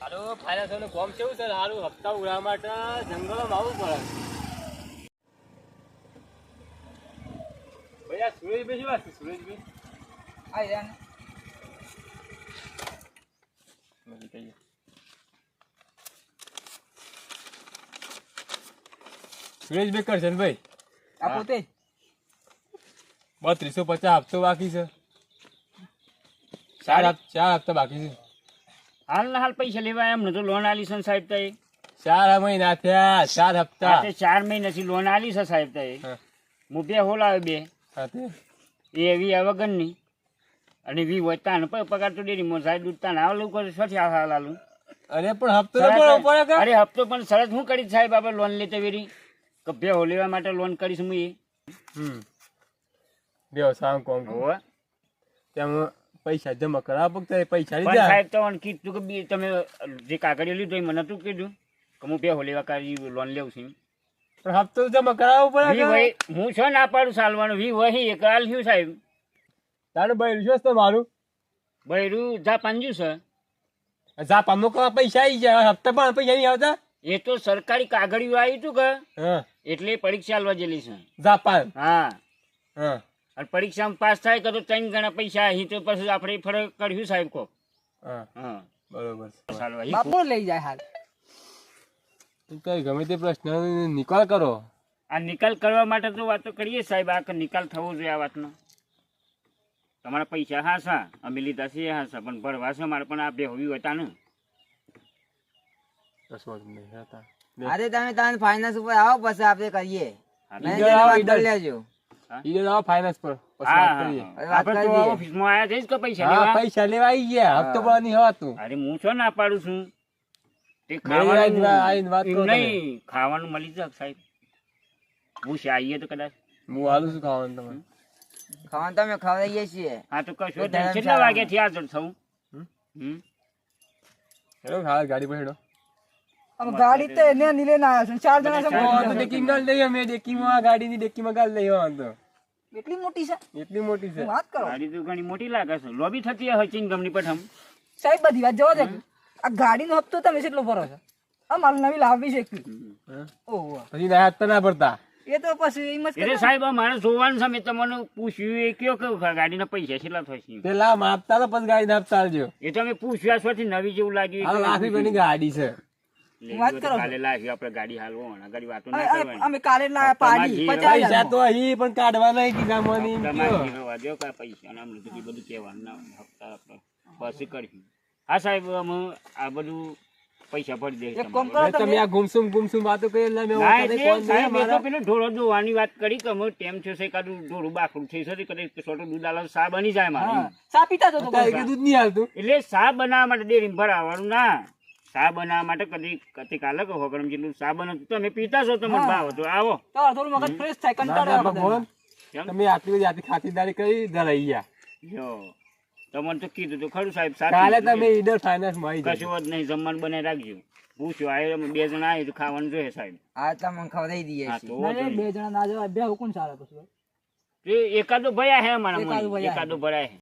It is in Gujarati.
હારું ફાયનાન્સનું કોમ કેવું છે? હારું હપ્તા ઉડાવવા માટે જંગલોમાં આવવું પડે. ભાઈ આ સુરેશભાઈ શું વાત છે? સુરેશભાઈ આ યાર સુરેશભાઈ કરશનભાઈ આ પોતે 3250 હપ્તો બાકી છે. ચાર હપ્તા બાકી છે. હાલ ના હાલ પૈસા લેવા એમ તો લોન આલી છે સાહેબ તઈ 4 મહિના થયા. 4 હપ્તા 4 મહિનાથી લોન આલી છે સાહેબ તઈ હું બે હોલાવે બે એ એવી વગરની અને વી હોય તાન પગાર તો ડેરી મોર સાહેબ દૂધ તાન આવું કરે સોથી હાલાલું. અરે પણ હપ્તો તો ભરવો પડે કે? અરે હપ્તો પણ સરસ હું કરી સાહેબ આપણે લોન લેતે વેરી કભ્ય હો લેવા માટે લોન કરીશ હું એ વ્યવસાય કોમ હોવે તેમાં પૈસા જમા કરાવવા પડતા પૈસા પણ લીધા. સાહેબ તો કીધું કે તમે જે કાગળિયો લીધો એ મને તું કીધું કે હું બે હો લેવા કરી લોન લેવું છું. પણ હપ્તો જમા કરાવવો પડે કે? હું છો ના પાડું ચાલવાનું વી વહી એક હાલ થયું સાહેબ. તારું બૈરું શું છે મારું? બૈરું જા પાંજુ છે. જાપાનમાં કોઈ પૈસા આવી જાય, હપ્તા પણ પૈસા નહીં આવતા. એ તો સરકારી કાગળિયું આવ્યું હતું કે હા એટલે પરીક્ષા આલવા જેલી છે. જાપાન. હા હા અને પરીક્ષામાં પાસ થાય કે તો 3 ગણા પૈસા અહીં તો પછી આપણે ફરક કર્યું સાહેબ કો. હા હા બરોબર. ચાલવા ઈ બાપુ લઈ જાય હાલ તું કઈ ગમે તે પ્રશ્ન નિકાલ કરો. આ નિકાલ કરવા માટે તો વાતો કરીએ સાહેબ. આ નિકાલ થવો જોઈએ આ વાતનો. તમારા પૈસા હાસા અમે લીધા છે હાસા પણ ભરવા છે મારે પણ આ બે હોવી હતા ને. અરે તમે ફાઇનાન્સ ઉપર આવો પછી આપણે કરીએ. લેજો ફાઇનાન્સ પર પછી હા, વાત હા, કરીએ. હા. આપણે તો ઓફિસમાં આયા જઈશ કે પૈસા હા લેવા? પૈસા લેવા આવી ગયા, હપ્તો પણ નહીં હવાતું. અરે હું છો ના પાડું છું તે આઈને વાત કરો ખાવાનું તમે. નહીં ખાવાનું મળી જાય સાહેબ. પૂછે આવીએ તો કદાચ. હું હાલું છું ખાવાનું તમે. ખાવાનું તમે ખવડાવીએ છીએ. હા તો કશો તો ધર્મશાળામાં. કેટલા વાગ્યાથી હાજર થવું? હેલો હા ગાડી પર હેડો. ગાડી તો એને નીલે ના આવ્યો છે 4 જણા છે. તો ડેકિંગ ગાલ લઈએ અમે, ડેકીમાં ગાડીની ડેકીમાં ગાલ લઈએ વાંધો. એટલી મોટી છે એટલી મોટી છે. વાત કરો ગાડી તો ઘણી મોટી લાગે છે. લોબી થતી હોય ચિંગમની પઠમ. સાહેબ બધી વાત જવા દે. આ ગાડીનો હપ્તો તમે કેટલો ભરો છો? આ માલ નવી લાવવી છે એકલી. ઓહો પછી ના હાથ તો ના ભરતા. એ તો પછી એમ જ એટલે સાહેબ આ મારે જોવાનું છે. મેં તમને પૂછ્યું એ કયો કેવું ગાડીના પૈસા કેટલા થશે? પેલા માપતા તો પછી ગાડી આપતા આવજો. એ તો અમે પૂછ્યા છોથી નવી જેવું આ લાગ્યું. લાખ રૂપિયાની ગાડી છે. વાત કરો છો. કાલે લાવી આપણે ગાડી હાલવો ગાડી વાતો ના અમે કરવાની. અમે કાલે ના પાડી તમારી 50,000 પૈસા તો અહીં પણ કાઢવા નહીં કીધામાંની એમ તમારે કયો. જીવવા દો કે પૈસા ના મળે તો એ બધું કહેવાનું ના હોય. હપ્તા આપણે પછી કરીશું. હા સાહેબ અમે આ બધું પૈસા ભરી દઈશું એક કામ તમારે. કરો તમે આ ગુમસુમ વાતો કરી એટલે મેં ના, વખતે એટલે ફોન સાહેબ, કર્યો એ તો મારા. પેલું ઢોરો દોવાની વાત કરી કે અમે ટેમ થયો છે એકાદું ઢોરું બાકડું થઈ શકે કદાચ છોટું દૂધ આલે સા બની જાય મારે. હા સા પીતા જો તો અત્યારે કે દૂધ નહીં હાલતું. એટલે સા બનાવવા માટે ડેરી ભરાવાનું ના. સા બનાવવા માટે કદી કાલે કે હોગરમ જેટલું સા બનાવતું તમે પીતા છો તમને ભાવ તો આવો. તો થોડું મગજ ફ્રેશ થાય ના, કંટાળો ના, આવે ભગવાન, કેમ? તમે આટલી બધી આથી ખાતરદારી કરી ધરાઈ ગયા. જો તમને તો કીધું તો ખરું સાહેબ. કાલે સાચું તમે ઈડર ફાઇનાન્સ માં આવી કશું જ નહીં જમવાનું બનાવી રાખજો. પૂછ્યું આ અમે 2 જણા આવ્યું તો ખાવાનું જોઈએ સાહેબ. આ તમને ખવડાવી દઈએ હા છીએ તો વાંધો નહીં. બે જણા ના જવાય બે હુકુમ સારા પછી એ એકાદો ભયા હે અમારા એકાદો મને. ભયા હે. એકાદો ભરાય હે.